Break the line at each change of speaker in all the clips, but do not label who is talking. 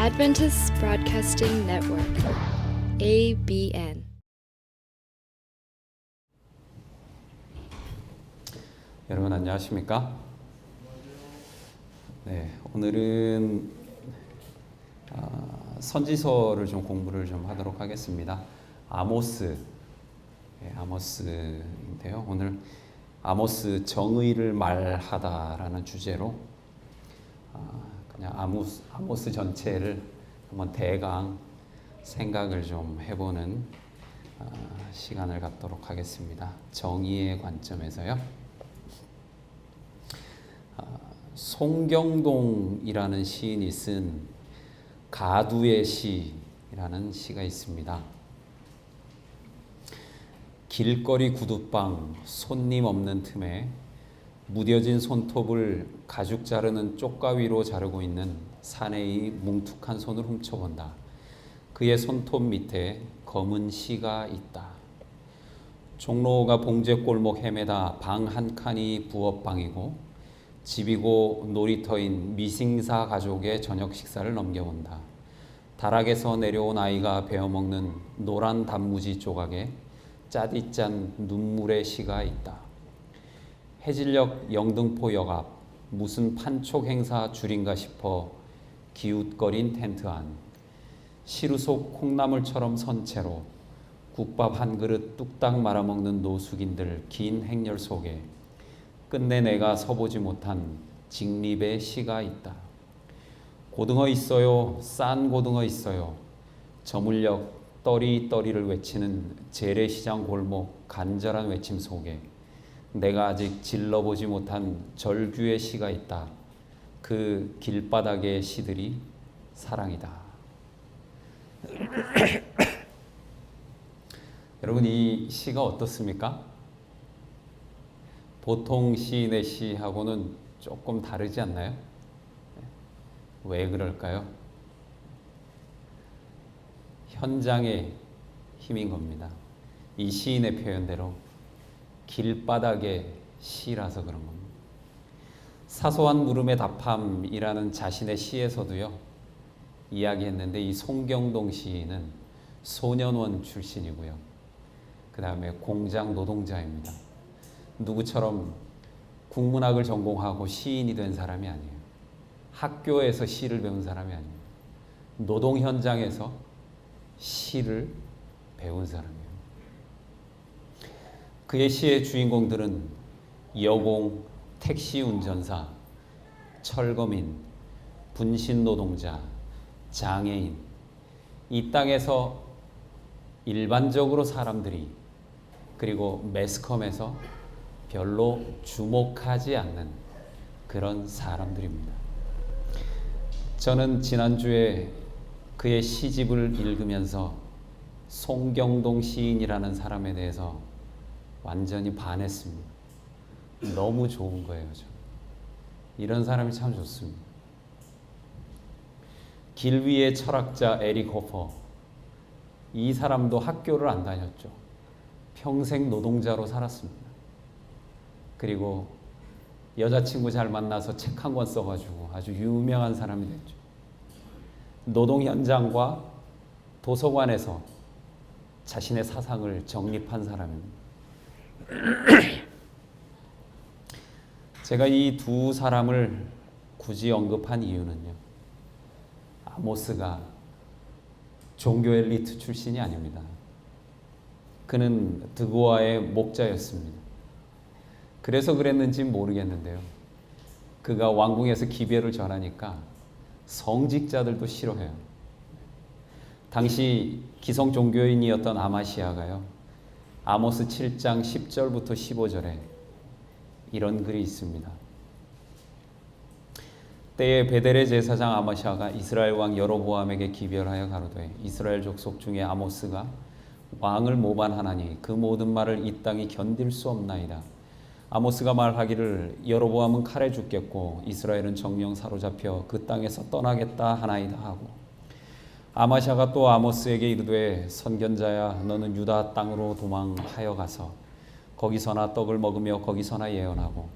Adventist Broadcasting Network, ABN.
여러분 안녕하십니까? 네, 오늘은 선지서를 좀 공부를 좀 하도록 하겠습니다. 아모스, 아모스인데요. 오늘 아모스 정의를 말하다라는 주제로 그냥 아모스 전체를 한번 대강 생각을 좀 해보는 시간을 갖도록 하겠습니다. 정의의 관점에서요. 송경동이라는 시인이 쓴 가두의 시라는 시가 있습니다. 길거리 구두방 손님 없는 틈에 무뎌진 손톱을 가죽 자르는 쪽가위로 자르고 있는 사내의 뭉툭한 손을 훔쳐본다. 그의 손톱 밑에 검은 시가 있다. 종로가 봉제골목 헤매다 방 한 칸이 부업방이고 집이고 놀이터인 미싱사 가족의 저녁 식사를 넘겨온다. 다락에서 내려온 아이가 베어먹는 노란 단무지 조각에 짜디짠 눈물의 시가 있다. 해질녘 영등포 역 앞 무슨 판촉 행사 줄인가 싶어 기웃거린 텐트 안 시루 속 콩나물처럼 선 채로 국밥 한 그릇 뚝딱 말아먹는 노숙인들 긴 행렬 속에 끝내 내가 서보지 못한 직립의 시가 있다. 고등어 있어요. 싼 고등어 있어요. 저물녘 떠리떠리를 외치는 재래시장 골목 간절한 외침 속에 내가 아직 질러보지 못한 절규의 시가 있다. 그 길바닥의 시들이 사랑이다. 여러분 이 시가 어떻습니까? 보통 시인의 시하고는 조금 다르지 않나요? 왜 그럴까요? 현장의 힘인 겁니다. 이 시인의 표현대로 길바닥의 시라서 그런 겁니다. 사소한 물음의 답함이라는 자신의 시에서도요 이야기했는데 이 송경동 시인은 소년원 출신이고요. 그 다음에 공장 노동자입니다. 누구처럼 국문학을 전공하고 시인이 된 사람이 아니에요. 학교에서 시를 배운 사람이 아니에요. 노동 현장에서 시를 배운 사람이에요. 그의 시의 주인공들은 여공, 택시 운전사, 철거민, 분신 노동자, 장애인, 이 땅에서 일반적으로 사람들이 그리고 매스컴에서 별로 주목하지 않는 그런 사람들입니다. 저는 지난주에 그의 시집을 읽으면서 송경동 시인이라는 사람에 대해서 완전히 반했습니다. 너무 좋은 거예요. 이런 사람이 참 좋습니다. 길 위의 철학자 에릭 호퍼, 이 사람도 학교를 안 다녔죠. 평생 노동자로 살았습니다. 그리고 여자친구 잘 만나서 책 한 권 써가지고 아주 유명한 사람이 됐죠. 노동 현장과 도서관에서 자신의 사상을 정립한 사람입니다. 제가 이 두 사람을 굳이 언급한 이유는요. 아모스가 종교 엘리트 출신이 아닙니다. 그는 드고아의 목자였습니다. 그래서 그랬는지 모르겠는데요. 그가 왕궁에서 기별을 전하니까 성직자들도 싫어해요. 당시 기성 종교인이었던 아마시아가요. 아모스 7장 10절부터 15절에 이런 글이 있습니다. 때에 베델의 제사장 아마시아가 이스라엘 왕 여로보암에게 기별하여 가로되 이스라엘 족속 중에 아모스가 왕을 모반하나니 그 모든 말을 이 땅이 견딜 수 없나이다. 아모스가 말하기를 여로보암은 칼에 죽겠고 이스라엘은 정령 사로잡혀 그 땅에서 떠나겠다 하나이다 하고 아마시아가 또 아모스에게 이르되 선견자야 너는 유다 땅으로 도망하여 가서 거기서나 떡을 먹으며 거기서나 예언하고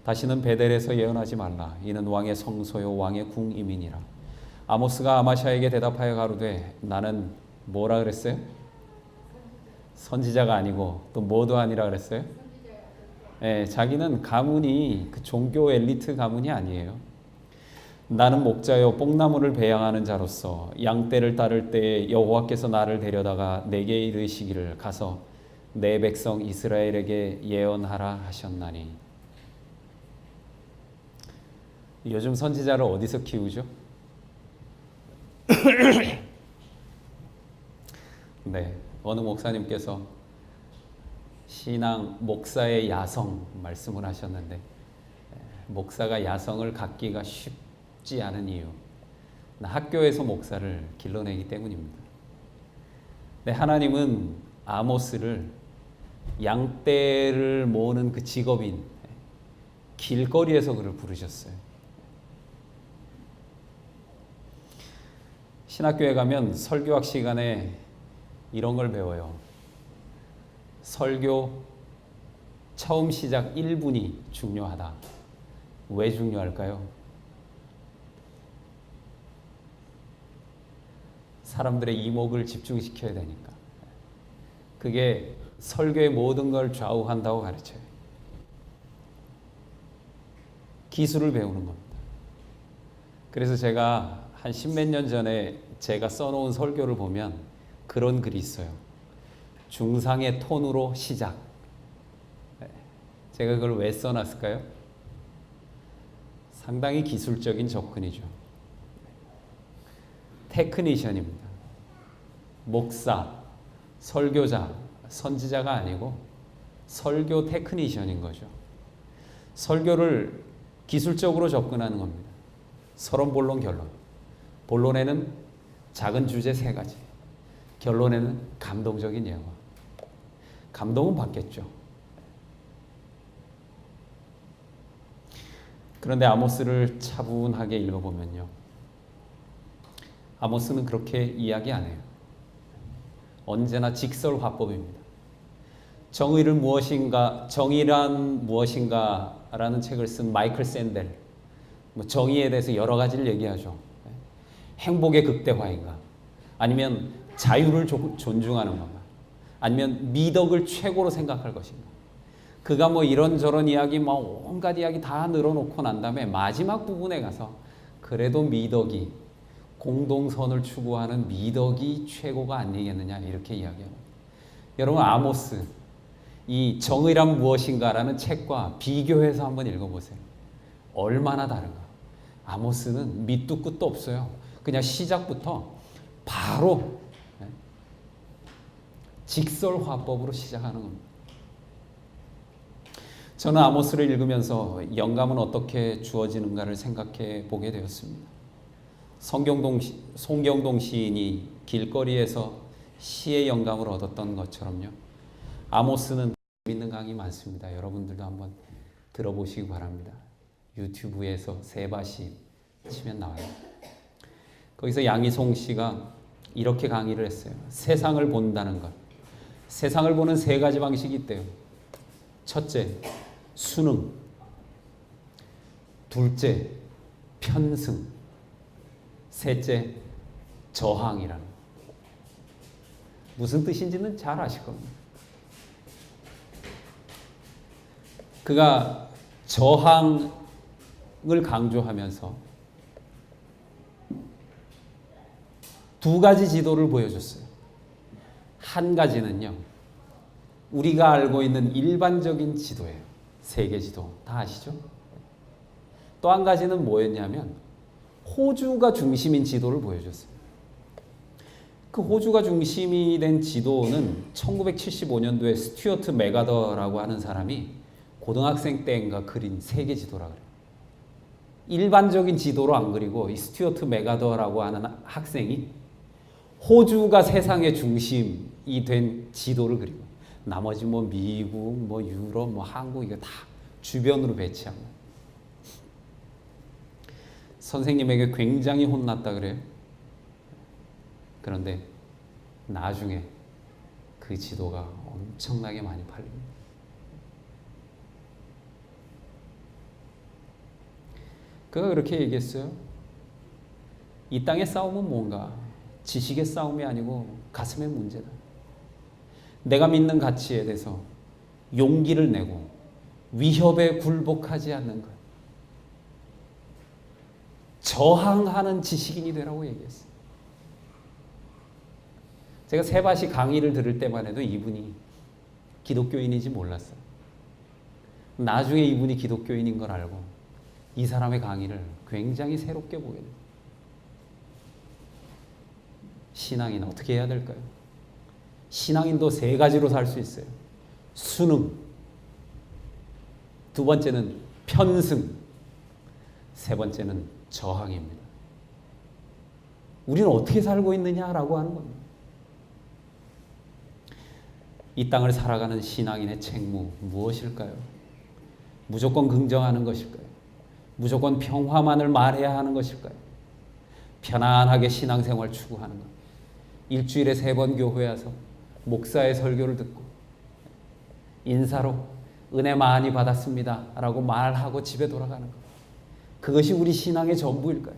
다시는 베델에서 예언하지 말라. 이는 왕의 성소요 왕의 궁임이니라. 아모스가 아마샤에게 대답하여 가로되 나는 뭐라 그랬어요? 선지자가 아니고 또 뭐도 아니라 그랬어요? 예, 자기는 가문이 그 종교 엘리트 가문이 아니에요. 나는 목자여 뽕나무를 배양하는 자로서 양떼를 따를 때에 여호와께서 나를 데려다가 내게 이르시기를 가서 내 백성 이스라엘에게 예언하라 하셨나니. 요즘 선지자를 어디서 키우죠? 네, 어느 목사님께서 신앙 목사의 야성 말씀을 하셨는데, 목사가 야성을 갖기가 쉽지 않은 이유, 학교에서 목사를 길러내기 때문입니다. 네, 하나님은 아모스를 양떼를 모으는 그 직업인 길거리에서 그를 부르셨어요. 신학교에 가면 설교학 시간에 이런 걸 배워요. 설교 처음 시작 1분이 중요하다. 왜 중요할까요? 사람들의 이목을 집중시켜야 되니까. 그게 설교의 모든 걸 좌우한다고 가르쳐요. 기술을 배우는 겁니다. 그래서 제가 한 십몇 년 전에 제가 써놓은 설교를 보면 그런 글이 있어요. 중상의 톤으로 시작. 제가 그걸 왜 써놨을까요? 상당히 기술적인 접근이죠. 테크니션입니다. 목사, 설교자, 선지자가 아니고 설교 테크니션인 거죠. 설교를 기술적으로 접근하는 겁니다. 서론, 본론, 결론. 본론에는 작은 주제 3가지. 결론에는 감동적인 예화. 감동은 받겠죠. 그런데 아모스를 차분하게 읽어보면요, 아모스는 그렇게 이야기 안 해요. 언제나 직설화법입니다. 정의란 무엇인가라는 책을 쓴 마이클 샌델, 정의에 대해서 여러 가지를 얘기하죠. 행복의 극대화인가? 아니면 자유를 존중하는 건가? 아니면 미덕을 최고로 생각할 것인가? 그가 이런저런 이야기, 온갖 이야기 다 늘어놓고 난 다음에 마지막 부분에 가서 그래도 미덕이, 공동선을 추구하는 미덕이 최고가 아니겠느냐, 이렇게 이야기합니다. 여러분, 아모스, 이 정의란 무엇인가라는 책과 비교해서 한번 읽어보세요. 얼마나 다른가? 아모스는 밑도 끝도 없어요. 그냥 시작부터 바로 직설화법으로 시작하는 겁니다. 저는 아모스를 읽으면서 영감은 어떻게 주어지는가를 생각해 보게 되었습니다. 송경동 시인이 길거리에서 시의 영감을 얻었던 것처럼요, 아모스는 재밌는 강의 많습니다. 여러분들도 한번 들어보시기 바랍니다. 유튜브에서 세바시 치면 나와요. 거기서 양희송 씨가 이렇게 강의를 했어요. 세상을 본다는 것. 세상을 보는 3가지 방식이 있대요. 첫째, 순응. 둘째, 편승. 셋째, 저항이라는 것. 무슨 뜻인지는 잘 아실 겁니다. 그가 저항을 강조하면서 2가지 지도를 보여줬어요. 한 가지는요, 우리가 알고 있는 일반적인 지도예요. 세계 지도 다 아시죠? 또 한 가지는 뭐였냐면 호주가 중심인 지도를 보여줬어요. 그 호주가 중심이 된 지도는 1975년도에 스튜어트 맥아더라고 하는 사람이 고등학생 때인가 그린 세계 지도라 그래요. 일반적인 지도로 안 그리고 이 스튜어트 맥아더라고 하는 학생이 호주가 세상의 중심이 된 지도를 그리고, 나머지 미국, 유럽, 한국, 이거 다 주변으로 배치한 거예요. 선생님에게 굉장히 혼났다 그래요. 그런데 나중에 그 지도가 엄청나게 많이 팔립니다. 그가 그렇게 얘기했어요. 이 땅의 싸움은 뭔가 지식의 싸움이 아니고 가슴의 문제다. 내가 믿는 가치에 대해서 용기를 내고 위협에 굴복하지 않는 것. 저항하는 지식인이 되라고 얘기했어요. 제가 세바시 강의를 들을 때만 해도 이분이 기독교인인지 몰랐어요. 나중에 이분이 기독교인인 걸 알고 이 사람의 강의를 굉장히 새롭게 보게 돼요. 신앙인 어떻게 해야 될까요? 신앙인도 세 가지로 살 수 있어요. 순응, 두 번째는 편승, 세 번째는 저항입니다. 우리는 어떻게 살고 있느냐라고 하는 겁니다. 이 땅을 살아가는 신앙인의 책무 무엇일까요? 무조건 긍정하는 것일까요? 무조건 평화만을 말해야 하는 것일까요? 편안하게 신앙생활 추구하는 것. 일주일에 3번 교회 와서 목사의 설교를 듣고 인사로 은혜 많이 받았습니다 라고 말하고 집에 돌아가는 것. 그것이 우리 신앙의 전부일까요?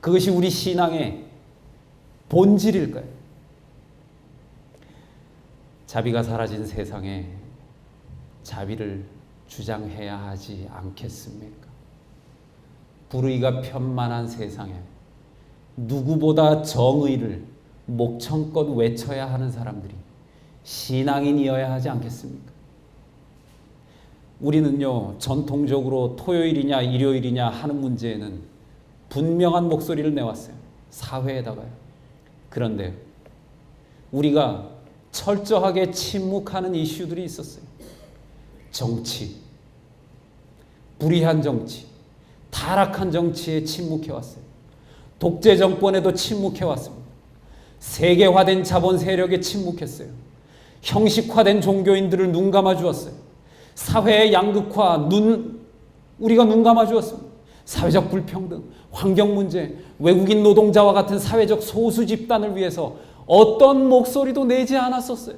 그것이 우리 신앙의 본질일까요? 자비가 사라진 세상에 자비를 주장해야 하지 않겠습니까? 불의가 편만한 세상에 누구보다 정의를 목청껏 외쳐야 하는 사람들이 신앙인이어야 하지 않겠습니까? 우리는요, 전통적으로 토요일이냐 일요일이냐 하는 문제에는 분명한 목소리를 내왔어요. 사회에다가요. 그런데 우리가 철저하게 침묵하는 이슈들이 있었어요. 정치, 불의한 정치, 타락한 정치에 침묵해왔어요. 독재 정권에도 침묵해왔습니다. 세계화된 자본 세력에 침묵했어요. 형식화된 종교인들을 눈 감아주었어요. 사회의 양극화, 우리가 눈 감아주었습니다. 사회적 불평등, 환경 문제, 외국인 노동자와 같은 사회적 소수 집단을 위해서 어떤 목소리도 내지 않았었어요.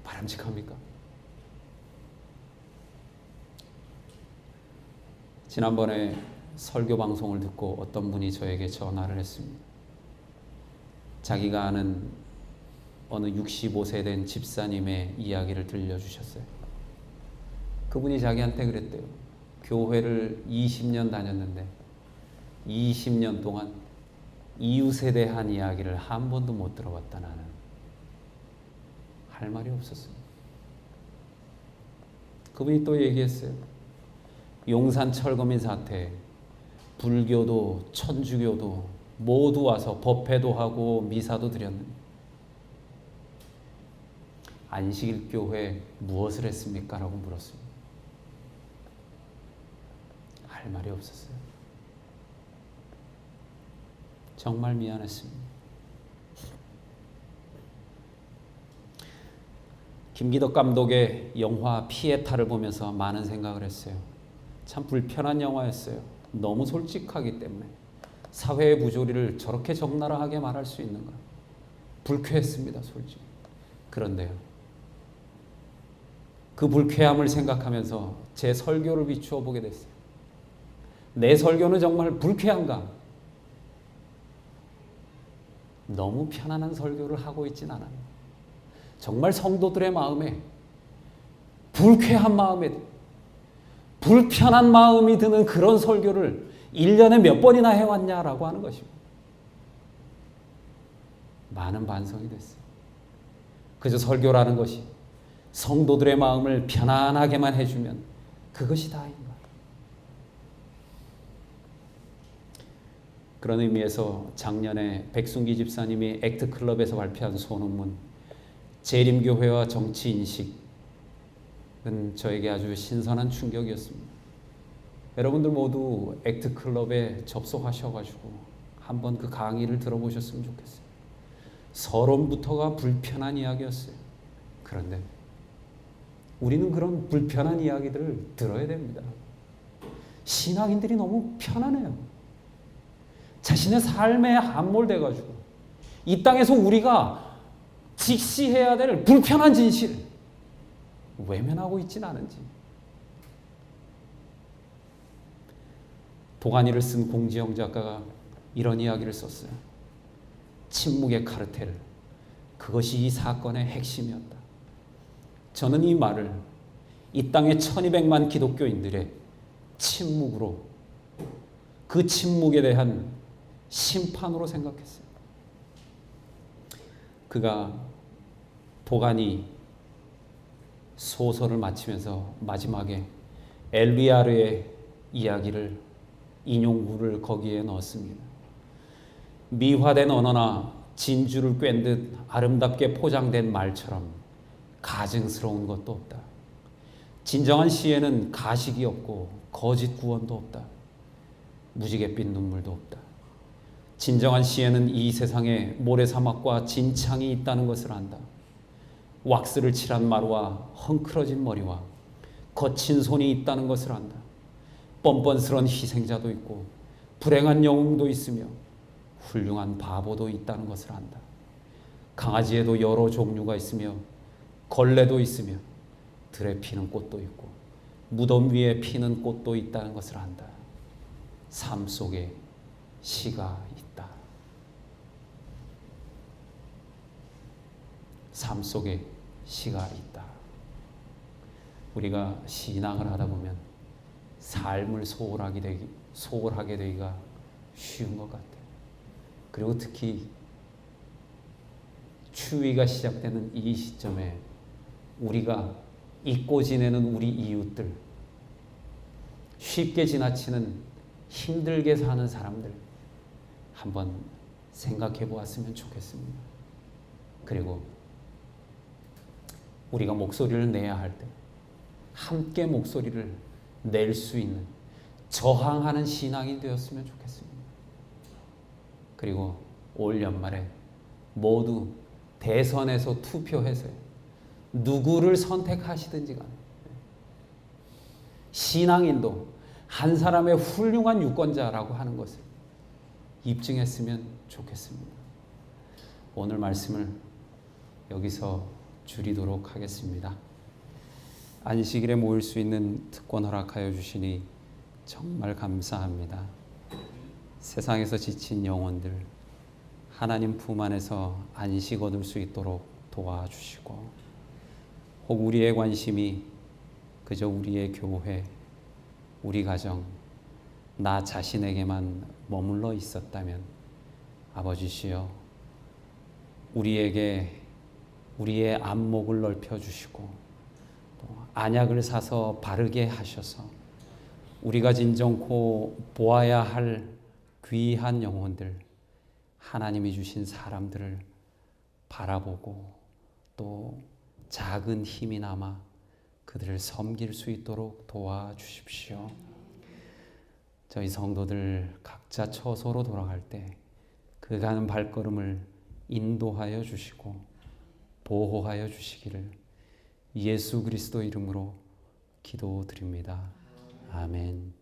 바람직합니까? 지난번에 설교 방송을 듣고 어떤 분이 저에게 전화를 했습니다. 자기가 아는 어느 65세 된 집사님의 이야기를 들려주셨어요. 그분이 자기한테 그랬대요. 교회를 20년 다녔는데 20년 동안 이웃에 대한 이야기를 한 번도 못 들어봤다. 나는 할 말이 없었습니다. 그분이 또 얘기했어요. 용산 철거민 사태, 불교도 천주교도 모두 와서 법회도 하고 미사도 드렸는데 안식일 교회 무엇을 했습니까? 라고 물었습니다. 할 말이 없었어요. 정말 미안했습니다. 김기덕 감독의 영화 피에타를 보면서 많은 생각을 했어요. 참 불편한 영화였어요. 너무 솔직하기 때문에 사회의 부조리를 저렇게 적나라하게 말할 수 있는가. 불쾌했습니다. 솔직히. 그런데요, 그 불쾌함을 생각하면서 제 설교를 비추어 보게 됐어요. 내 설교는 정말 불쾌한가? 너무 편안한 설교를 하고 있진 않아요. 정말 성도들의 마음에 불쾌한 마음에 불편한 마음이 드는 그런 설교를 1년에 몇 번이나 해왔냐라고 하는 것입니다. 많은 반성이 됐어요. 그저 설교라는 것이 성도들의 마음을 편안하게만 해주면 그것이 다인 거예요. 그런 의미에서 작년에 백순기 집사님이 액트클럽에서 발표한 소논문 재림교회와 정치인식은 저에게 아주 신선한 충격이었습니다. 여러분들 모두 액트클럽에 접속하셔가지고 한번 그 강의를 들어보셨으면 좋겠어요. 서론부터가 불편한 이야기였어요. 그런데 우리는 그런 불편한 이야기들을 들어야 됩니다. 신앙인들이 너무 편안해요. 자신의 삶에 함몰돼가지고 이 땅에서 우리가 직시해야 될 불편한 진실 외면하고 있지는 않은지. 도가니를 쓴 공지영 작가가 이런 이야기를 썼어요. 침묵의 카르텔, 그것이 이 사건의 핵심이었다. 저는 이 말을 이 땅의 1200만 기독교인들의 침묵으로, 그 침묵에 대한 심판으로 생각했어요. 그가 도가니 소설을 마치면서 마지막에 엘비아르의 이야기를 인용구를 거기에 넣었습니다. 미화된 언어나 진주를 꿰는 듯 아름답게 포장된 말처럼 가증스러운 것도 없다. 진정한 시에는 가식이 없고 거짓 구원도 없다. 무지갯빛 눈물도 없다. 진정한 시에는 이 세상에 모래사막과 진창이 있다는 것을 안다. 왁스를 칠한 마루와 헝클어진 머리와 거친 손이 있다는 것을 안다. 뻔뻔스런 희생자도 있고 불행한 영웅도 있으며 훌륭한 바보도 있다는 것을 안다. 강아지에도 여러 종류가 있으며 걸레도 있으며 들에 피는 꽃도 있고 무덤 위에 피는 꽃도 있다는 것을 안다. 삶 속에 시가 있다. 삶 속에 시가 있다. 우리가 신앙을 하다 보면 삶을 소홀하게 되기가 쉬운 것 같아요. 그리고 특히 추위가 시작되는 이 시점에 우리가 잊고 지내는 우리 이웃들, 쉽게 지나치는 힘들게 사는 사람들 한번 생각해 보았으면 좋겠습니다. 그리고 우리가 목소리를 내야 할 때 함께 목소리를 낼 수 있는 저항하는 신앙이 되었으면 좋겠습니다. 그리고 올 연말에 모두 대선에서 투표해서 누구를 선택하시든지 간에 신앙인도 한 사람의 훌륭한 유권자라고 하는 것을 입증했으면 좋겠습니다. 오늘 말씀을 여기서 줄이도록 하겠습니다. 안식일에 모일 수 있는 특권 허락하여 주시니 정말 감사합니다. 세상에서 지친 영혼들 하나님 품 안에서 안식 얻을 수 있도록 도와주시고, 혹 우리의 관심이 그저 우리의 교회, 우리 가정, 나 자신에게만 머물러 있었다면 아버지시여 우리에게 우리의 안목을 넓혀주시고 또 안약을 사서 바르게 하셔서 우리가 진정코 보아야 할 귀한 영혼들, 하나님이 주신 사람들을 바라보고 또 작은 힘이 남아 그들을 섬길 수 있도록 도와주십시오. 저희 성도들 각자 처소로 돌아갈 때 그 가는 발걸음을 인도하여 주시고 보호하여 주시기를 예수 그리스도 이름으로 기도드립니다. 아멘.